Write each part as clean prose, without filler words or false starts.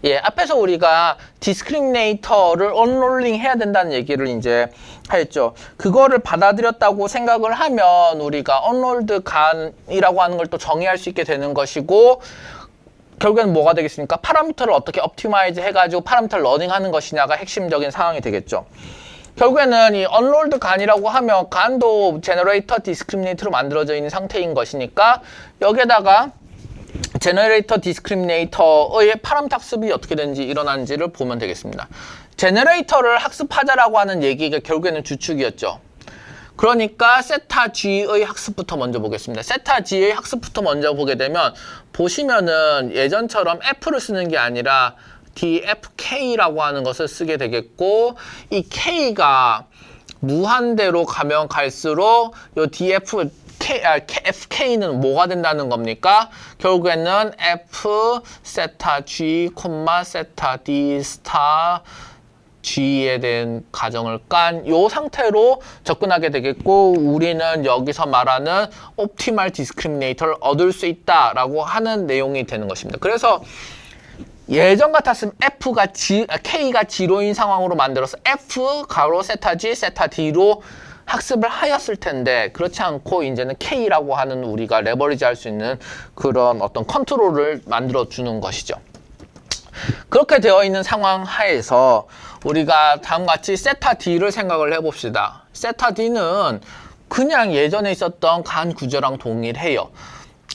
예, 앞에서 우리가 디스크리미네이터를 언롤링 해야 된다는 얘기를 이제 했죠. 그거를 받아들였다고 생각을 하면 우리가 언롤드 간이라고 하는 걸 또 정의할 수 있게 되는 것이고, 결국에는 뭐가 되겠습니까? 파라미터를 어떻게 옵티마이즈 해가지고 파라미터를 러닝하는 것이냐가 핵심적인 상황이 되겠죠. 결국에는 이 언롤드 간이라고 하면 간도 제너레이터 디스크리미네이터로 만들어져 있는 상태인 것이니까 여기에다가 제너레이터 디스크리미네이터의 파라미터 학습이 어떻게 되는지 일어나는지를 보면 되겠습니다. 제너레이터를 학습하자라고 하는 얘기가 결국에는 주축이었죠. 그러니까 세타 G의 학습부터 먼저 보겠습니다. 세타 G의 학습부터 먼저 보게 되면 보시면은 예전처럼 F를 쓰는 게 아니라 DFK라고 하는 것을 쓰게 되겠고, 이 K가 무한대로 가면 갈수록 요 FK는 뭐가 된다는 겁니까? 결국에는 F 세타 G, 세타 D 스타 G에 대한 가정을 깐 요 상태로 접근하게 되겠고, 우리는 여기서 말하는 옵티멀 디스크리미네이터를 얻을 수 있다라고 하는 내용이 되는 것입니다. 그래서 예전 같았으면 K가 G로인 상황으로 만들어서 F 가로 세타 G, 세타 D로 학습을 하였을 텐데, 그렇지 않고 이제는 K라고 하는 우리가 레버리지 할 수 있는 그런 어떤 컨트롤을 만들어 주는 것이죠. 그렇게 되어 있는 상황 하에서 우리가 다음같이 세타 D를 생각을 해봅시다. 세타 D는 그냥 예전에 있었던 간 구조랑 동일해요.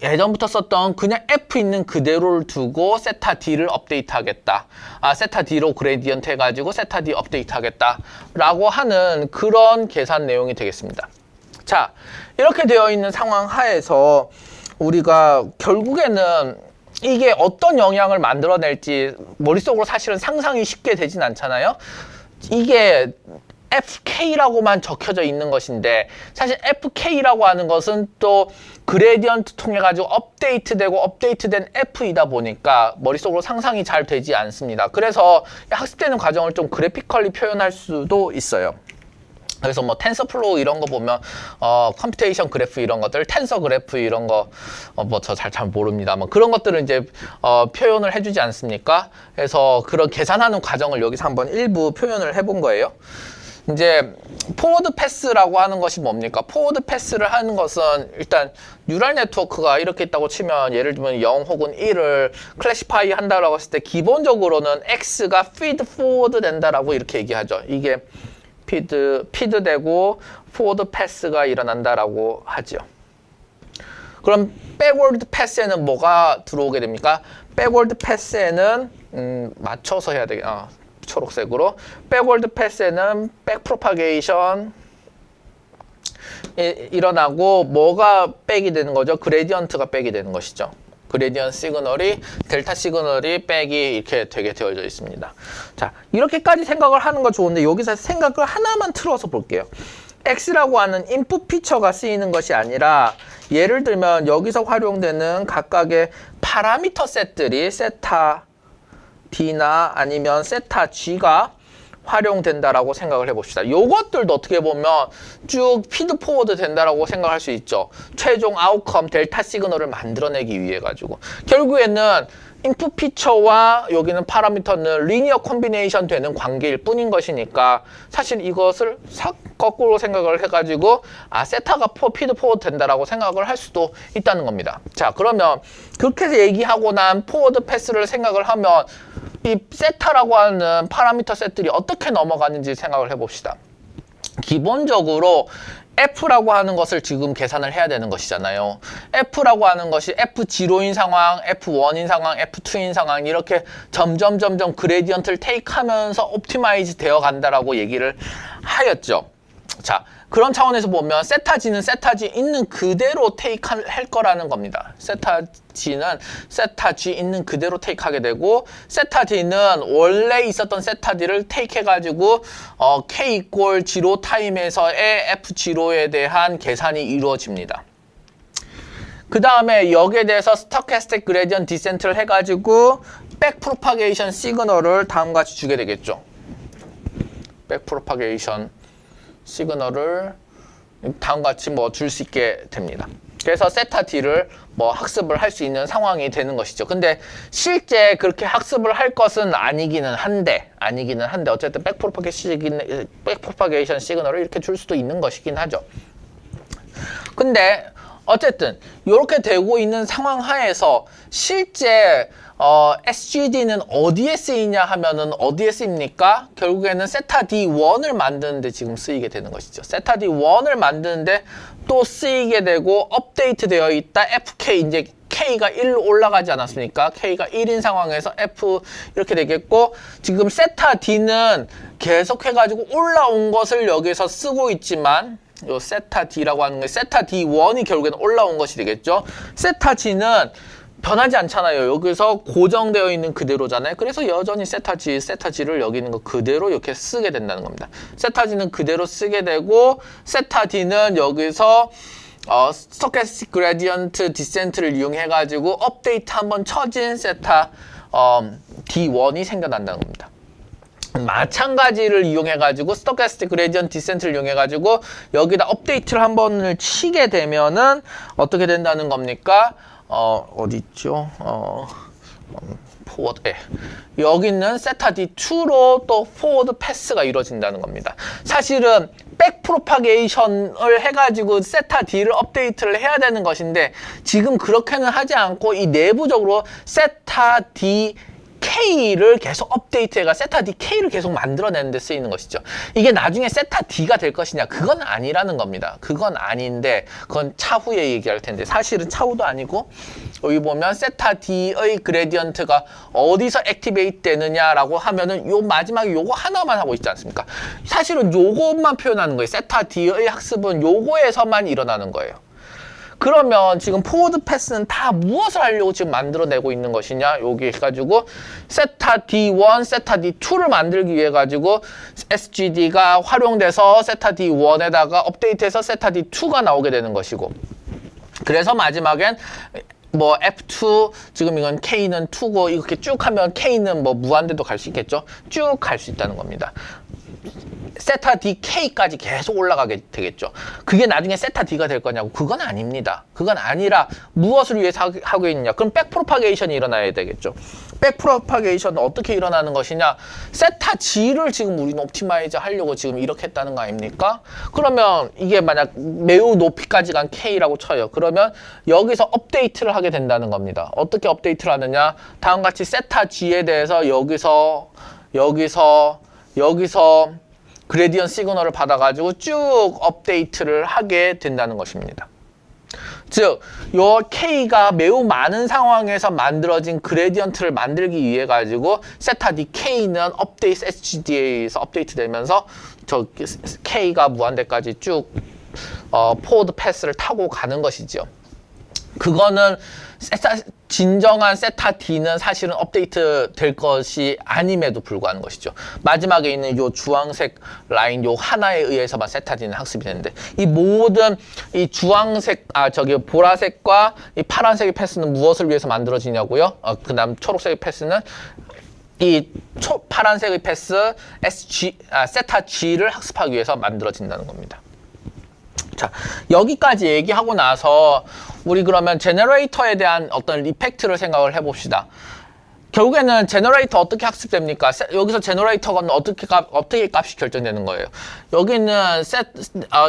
예전부터 썼던 그냥 F 있는 그대로를 두고 세타 D를 업데이트 하겠다. 세타 D로 그레디언트 해가지고 세타 D 업데이트 하겠다. 라고 하는 그런 계산 내용이 되겠습니다. 자, 이렇게 되어 있는 상황 하에서 우리가 결국에는 이게 어떤 영향을 만들어낼지 머릿속으로 사실은 상상이 쉽게 되진 않잖아요. 이게 FK라고만 적혀져 있는 것인데, 사실 FK라고 하는 것은 또 그레디언트 통해 가지고 업데이트된 F이다 보니까 머릿속으로 상상이 잘 되지 않습니다. 그래서 학습되는 과정을 좀 그래피컬리 표현할 수도 있어요. 그래서 뭐 텐서플로우 이런 거 보면 컴퓨테이션 그래프 이런 것들, 텐서 그래프 이런 거 뭐 저 잘 모릅니다만 그런 것들을 이제 표현을 해주지 않습니까? 그래서 그런 계산하는 과정을 여기서 한번 일부 표현을 해본 거예요. 이제 포워드 패스라고 하는 것이 뭡니까? 포워드 패스를 하는 것은 일단 뉴럴 네트워크가 이렇게 있다고 치면, 예를 들면 0 혹은 1을 클래시파이 한다라고 했을 때 기본적으로는 X가 feed forward 된다라고 이렇게 얘기하죠. 이게 피드 되고 포워드 패스가 일어난다라고 하죠. 그럼 백워드 패스에는 뭐가 들어오게 됩니까? 백워드 패스에는 맞춰서 해야 되겠 초록색으로. 백워드 패스에는 백 프로파게이션 일어나고 뭐가 백이 되는 거죠? 그레디언트가 백이 되는 것이죠. 그레디언트 시그널이 델타 시그널이 백이 이렇게 되게 되어져 있습니다. 자, 이렇게까지 생각을 하는 거 좋은데 여기서 생각을 하나만 틀어서 볼게요. X라고 하는 인풋 피처가 쓰이는 것이 아니라, 예를 들면 여기서 활용되는 각각의 파라미터 셋들이 세타 D나 아니면 세타 G가 활용된다라고 생각을 해봅시다. 요것들도 어떻게 보면 쭉 피드 포워드 된다라고 생각할 수 있죠. 최종 아웃컴 델타 시그널을 만들어내기 위해 가지고 결국에는 인풋 피처와 여기는 파라미터는 리니어 콤비네이션 되는 관계일 뿐인 것이니까, 사실 이것을 싹 거꾸로 생각을 해가지고 세타가 피드 포워드 된다라고 생각을 할 수도 있다는 겁니다. 자, 그러면 그렇게 해서 얘기하고 난 포워드 패스를 생각을 하면 이 세타라고 하는 파라미터 셋들이 어떻게 넘어가는지 생각을 해봅시다. 기본적으로 F라고 하는 것을 지금 계산을 해야 되는 것이잖아요. F라고 하는 것이 F0인 상황, F1인 상황, F2인 상황, 이렇게 점점 그레디언트를 테이크하면서 옵티마이즈 되어 간다라고 얘기를 하였죠. 자, 그런 차원에서 보면 세타 G는 세타 G 있는 그대로 테이크할 거라는 겁니다. 세타 G는 세타 G 있는 그대로 테이크하게 되고, 세타 D는 원래 있었던 세타 D를 테이크해가지고 K 이퀄 0 타임에서의 F0에 대한 계산이 이루어집니다. 그 다음에 여기에 대해서 스토캐스틱 그레디언트 디센트를 해가지고 백 프로파게이션 시그널을 다음과 같이 주게 되겠죠. 백 프로파게이션 시그널을 다음과 같이 뭐 줄 수 있게 됩니다. 그래서 세타 D를 뭐 학습을 할 수 있는 상황이 되는 것이죠. 근데 실제 그렇게 학습을 할 것은 아니기는 한데 어쨌든 백프로파게이션 시그널을 이렇게 줄 수도 있는 것이긴 하죠. 근데 어쨌든 이렇게 되고 있는 상황 하에서 실제 SGD는 어디에 쓰이냐 하면은 어디에 쓰입니까? 결국에는 세타 D1을 만드는데 지금 쓰이게 되는 것이죠. 세타 D1을 만드는데 또 쓰이게 되고 업데이트 되어 있다. FK 이제 K가 1로 올라가지 않았습니까? K가 1인 상황에서 F 이렇게 되겠고 지금 세타 D는 계속 해가지고 올라온 것을 여기서 쓰고 있지만 요 세타 D라고 하는 게 세타 D1이 결국에는 올라온 것이 되겠죠. 세타 G는 변하지 않잖아요. 여기서 고정되어 있는 그대로잖아요. 그래서 여전히 세타 G를 여기 있는 거 그대로 이렇게 쓰게 된다는 겁니다. 세타 G는 그대로 쓰게 되고 세타 D는 여기서 스토캐스틱 그레디언트 디센트를 이용해 가지고 업데이트 한번 쳐진 세타 D1이 생겨난다는 겁니다. 마찬가지를 이용해 가지고 스토캐스틱 그레디언트 디센트를 이용해 가지고 여기다 업데이트를 한 번을 치게 되면은 어떻게 된다는 겁니까? 어디 있죠? 포워드. 여기 있는 세타 D2로 또 포워드 패스가 이루어진다는 겁니다. 사실은 백 프로파게이션을 해가지고 세타 D를 업데이트를 해야 되는 것인데 지금 그렇게는 하지 않고 이 내부적으로 세타 D K를 계속 업데이트해가 세타 D K를 계속 만들어내는 데 쓰이는 것이죠. 이게 나중에 세타 D가 될 것이냐? 그건 아니라는 겁니다. 그건 아닌데 그건 차후에 얘기할 텐데 사실은 차후도 아니고 여기 보면 세타 D의 그레디언트가 어디서 액티베이트 되느냐라고 하면은 요 마지막에 요거 하나만 하고 있지 않습니까? 사실은 요것만 표현하는 거예요. 세타 D의 학습은 요거에서만 일어나는 거예요. 그러면 지금 포워드 패스는 다 무엇을 하려고 지금 만들어내고 있는 것이냐? 여기 해가지고 세타 D1, 세타 D2를 만들기 위해 가지고 SGD가 활용돼서 세타 D1에다가 업데이트해서 세타 D2가 나오게 되는 것이고 그래서 마지막엔 뭐 F2 지금 이건 K는 2고 이렇게 쭉 하면 K는 뭐 무한대도 갈 수 있겠죠? 쭉 갈 수 있다는 겁니다. 세타 DK까지 계속 올라가게 되겠죠. 그게 나중에 세타 D가 될 거냐고? 그건 아닙니다. 그건 아니라 무엇을 위해서 하고 있느냐? 그럼 백프로파게이션이 일어나야 되겠죠. 백프로파게이션은 어떻게 일어나는 것이냐? 세타 G를 지금 우리는 옵티마이즈 하려고 지금 이렇게 했다는 거 아닙니까? 그러면 이게 만약 매우 높이까지 간 K라고 쳐요. 그러면 여기서 업데이트를 하게 된다는 겁니다. 어떻게 업데이트를 하느냐? 다음과 같이 세타 G에 대해서 여기서 그레디언 시그널을 받아가지고 쭉 업데이트를 하게 된다는 것입니다. 즉, 요 K가 매우 많은 상황에서 만들어진 그레디언트를 만들기 위해 가지고 세타 DK는 업데이트 SGD에서 업데이트 되면서 저 K가 무한대까지 쭉 포워드 패스를 타고 가는 것이죠. 그거는 진정한 세타 D는 사실은 업데이트 될 것이 아님에도 불구하는 것이죠. 마지막에 있는 요 주황색 라인 요 하나에 의해서만 세타 D는 학습이 되는데 이 모든 이 주황색 보라색과 이 파란색의 패스는 무엇을 위해서 만들어지냐고요? 그다음 초록색의 패스는 이 파란색의 패스 세타 G를 학습하기 위해서 만들어진다는 겁니다. 자, 여기까지 얘기하고 나서 우리 그러면 제너레이터에 대한 어떤 이펙트를 생각을 해봅시다. 결국에는 제너레이터 어떻게 학습됩니까? 여기서 제너레이터가 어떻게 값이 결정되는 거예요? 여기는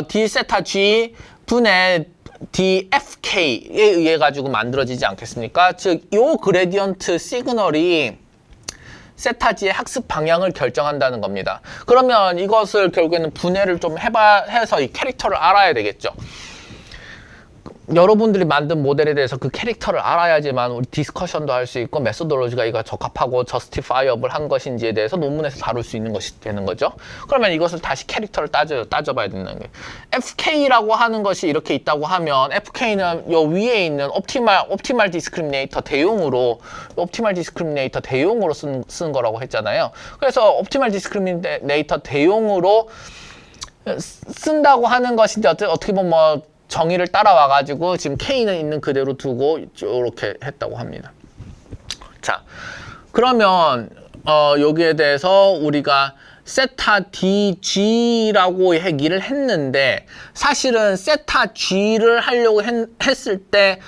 D 세타 G 분의 DFK에 의해 가지고 만들어지지 않겠습니까? 즉, 요 그레디언트 시그널이 세타 G의 학습 방향을 결정한다는 겁니다. 그러면 이것을 결국에는 분해를 좀 해서 이 캐릭터를 알아야 되겠죠. 여러분들이 만든 모델에 대해서 그 캐릭터를 알아야지만 우리 디스커션도 할 수 있고 메소돌로지가 이거 적합하고 저스티파이어블 한 것인지에 대해서 논문에서 다룰 수 있는 것이 되는 거죠. 그러면 이것을 다시 캐릭터를 따져봐야 된다는 거예요. FK라고 하는 것이 이렇게 있다고 하면 FK는 요 위에 있는 옵티말 디스크리미네이터 대용으로 쓴 거라고 했잖아요. 그래서 옵티말 디스크리미네이터 대용으로 쓴다고 하는 것인데 어떻게 보면 뭐 정의를 따라와 가지고 지금 K는 있는 그대로 두고 이렇게 했다고 합니다. 자, 그러면 여기에 대해서 우리가 세타 DG라고 얘기를 했는데 사실은 세타 G를 하려고 했을 때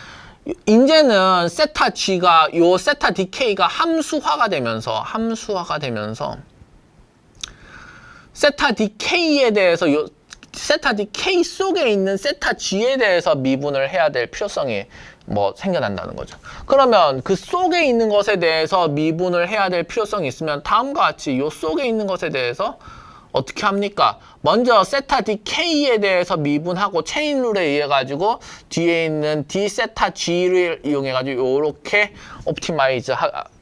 이제는 세타 G가 요 세타 DK가 함수화가 되면서 세타 DK에 대해서 요 세타 DK 속에 있는 세타 G에 대해서 미분을 해야 될 필요성이 뭐 생겨난다는 거죠. 그러면 그 속에 있는 것에 대해서 미분을 해야 될 필요성이 있으면 다음과 같이 요 속에 있는 것에 대해서 어떻게 합니까? 먼저 세타 DK에 대해서 미분하고 체인 룰에 의해 가지고 뒤에 있는 D 세타 G를 이용해 가지고 요렇게 옵티마이즈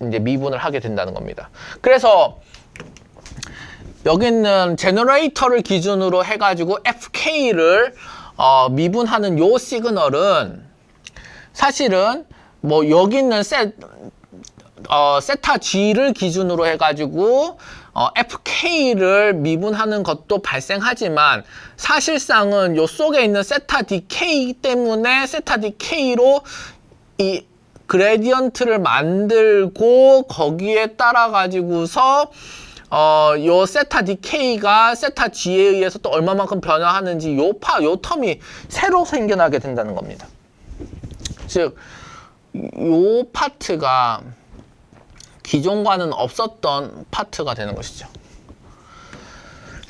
이제 미분을 하게 된다는 겁니다. 그래서 여기 있는 제너레이터를 기준으로 해 가지고 FK를 미분하는 요 시그널은 사실은 뭐 여기 있는 세타 G를 기준으로 해가지고 FK를 미분하는 것도 발생하지만 사실상은 요 속에 있는 세타 DK 때문에 세타 DK로 이 그레디언트를 만들고 거기에 따라 가지고서 요 세타 DK가 세타 G에 의해서 또 얼마만큼 변화하는지 요 텀이 새로 생겨나게 된다는 겁니다. 즉, 요 파트가 기존과는 없었던 파트가 되는 것이죠.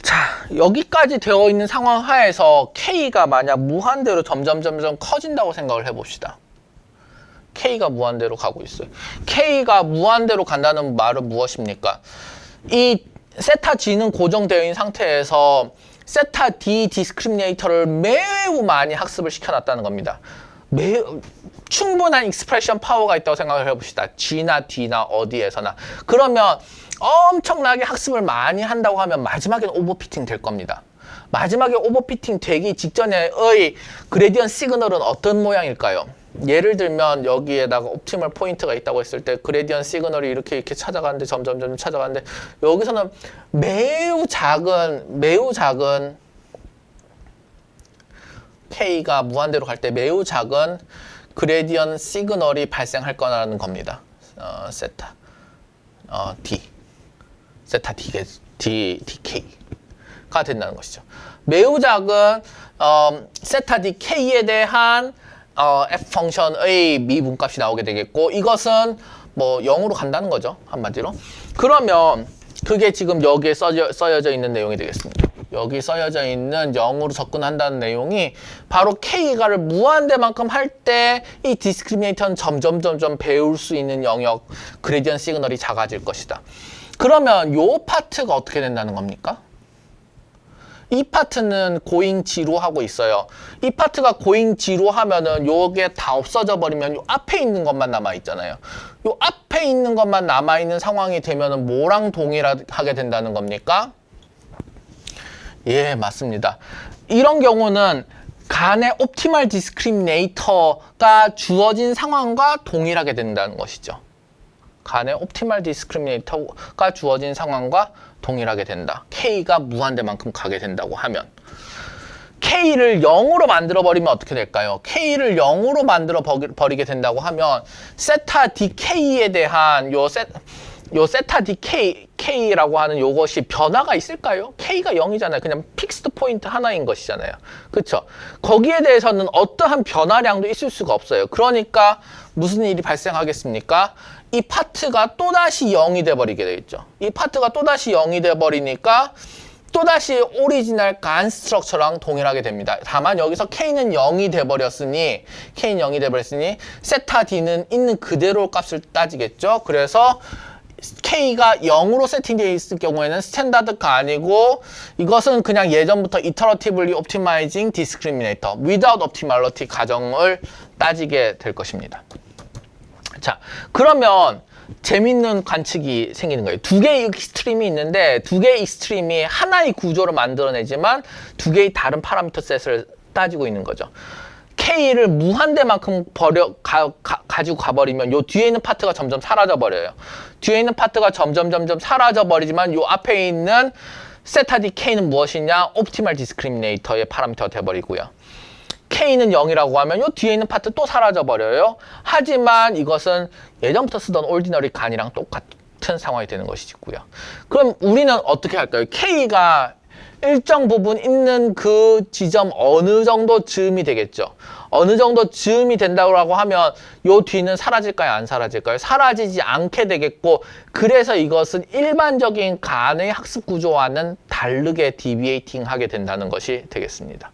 자, 여기까지 되어 있는 상황 하에서 K가 만약 무한대로 점점 커진다고 생각을 해봅시다. K가 무한대로 가고 있어요. K가 무한대로 간다는 말은 무엇입니까? 이 세타 G는 고정되어 있는 상태에서 세타 D 디스크리미네이터를 매우 많이 학습을 시켜놨다는 겁니다. 충분한 익스프레션 파워가 있다고 생각을 해봅시다. G나 D나 어디에서나. 그러면 엄청나게 학습을 많이 한다고 하면 마지막엔 오버피팅 될 겁니다. 마지막에 오버피팅 되기 직전의 그레디언 시그널은 어떤 모양일까요? 예를 들면 여기에다가 옵티멀 포인트가 있다고 했을 때 그레디언 시그널이 이렇게 찾아가는데 점점 찾아가는데 여기서는 매우 작은 K가 무한대로 갈 때 매우 작은 그레디언 시그널이 발생할 거라는 겁니다. 세타 DK가 된다는 것이죠. 매우 작은 세타 DK에 대한 F 펑션의 미분값이 나오게 되겠고 이것은 뭐 0으로 간다는 거죠. 한마디로. 그러면 그게 지금 여기에 써여져 있는 내용이 되겠습니다. 여기 써여져 있는 0으로 접근한다는 내용이 바로 K가를 무한대만큼 할 때 이 디스크리미네이터는 점점 배울 수 있는 영역 그레디언 시그널이 작아질 것이다. 그러면 요 파트가 어떻게 된다는 겁니까? 이 파트는 고잉 지로 하고 있어요. 이 파트가 고잉 지로 하면은 요게 다 없어져 버리면 요 앞에 있는 것만 남아 있잖아요. 요 앞에 있는 것만 남아 있는 상황이 되면은 뭐랑 동일하게 된다는 겁니까? 예, 맞습니다. 이런 경우는 간의 옵티멀 디스크리미네이터가 주어진 상황과 동일하게 된다는 것이죠. 간의 옵티멀 디스크리미네이터가 주어진 상황과 동일하게 된다. K가 무한대만큼 가게 된다고 하면 K를 0으로 만들어 버리면 어떻게 될까요? K를 0으로 만들어 버리게 된다고 하면 세타 DK에 대한 요 세타 DK라고 하는 요것이 변화가 있을까요? K가 0이잖아요. 그냥 픽스드 포인트 하나인 것이잖아요. 그렇죠? 거기에 대해서는 어떠한 변화량도 있을 수가 없어요. 그러니까 무슨 일이 발생하겠습니까? 이 파트가 또다시 0이 돼버리게 되겠죠. 이 파트가 또다시 0이 돼버리니까 또다시 오리지널 간 스트럭처랑 동일하게 됩니다. 다만 여기서 K는 0이 돼버렸으니 세타 D는 있는 그대로 값을 따지겠죠. 그래서 K가 0으로 세팅되어 있을 경우에는 스탠다드가 아니고 이것은 그냥 예전부터 Iteratively Optimizing Discriminator Without Optimality 가정을 따지게 될 것입니다. 자, 그러면 재밌는 관측이 생기는 거예요. 두 개의 익스트림이 있는데 두 개의 익스트림이 하나의 구조를 만들어내지만 두 개의 다른 파라미터 셋을 따지고 있는 거죠. K를 무한대만큼 가지고 가버리면 요 뒤에 있는 파트가 점점 사라져버려요. 뒤에 있는 파트가 점점 사라져버리지만 요 앞에 있는 세타 DK는 무엇이냐? 옵티멀 디스크리미네이터의 파라미터가 돼버리고요. K는 0이라고 하면 요 뒤에 있는 파트 또 사라져버려요. 하지만 이것은 예전부터 쓰던 올디너리 간이랑 같은 상황이 되는 것이고요. 그럼 우리는 어떻게 할까요? K가 일정 부분 있는 그 지점 어느 정도 즈음이 되겠죠. 어느 정도 즈음이 된다고 하면 요 뒤는 사라질까요? 안 사라질까요? 사라지지 않게 되겠고, 그래서 이것은 일반적인 간의 학습 구조와는 다르게 디비에이팅 하게 된다는 것이 되겠습니다.